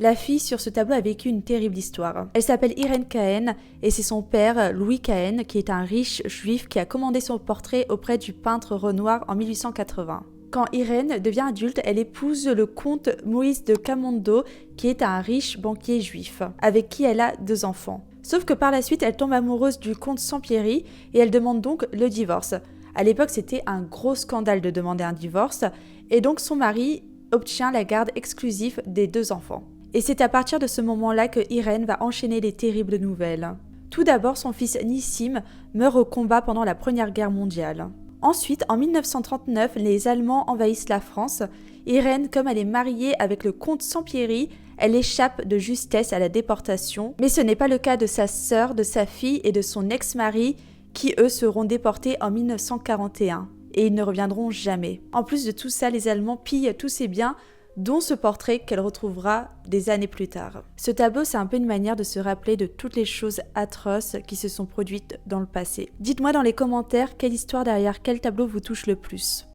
La fille sur ce tableau a vécu une terrible histoire. Elle s'appelle Irène Cahen et c'est son père, Louis Cahen, qui est un riche juif qui a commandé son portrait auprès du peintre Renoir en 1880. Quand Irène devient adulte, elle épouse le comte Moïse de Camondo, qui est un riche banquier juif, avec qui elle a 2 enfants. Sauf que par la suite, elle tombe amoureuse du comte Sampieri et elle demande donc le divorce. À l'époque, c'était un gros scandale de demander un divorce, et donc son mari obtient la garde exclusive des 2 enfants. Et c'est à partir de ce moment-là que Irène va enchaîner les terribles nouvelles. Tout d'abord, son fils Nissim meurt au combat pendant la Première Guerre mondiale. Ensuite, en 1939, les Allemands envahissent la France. Irène, comme elle est mariée avec le comte Sampieri, elle échappe de justesse à la déportation. Mais ce n'est pas le cas de sa sœur, de sa fille et de son ex-mari, qui eux seront déportés en 1941. Et ils ne reviendront jamais. En plus de tout ça, les Allemands pillent tous ses biens, dont ce portrait qu'elle retrouvera des années plus tard. Ce tableau, c'est un peu une manière de se rappeler de toutes les choses atroces qui se sont produites dans le passé. Dites-moi dans les commentaires quelle histoire derrière quel tableau vous touche le plus.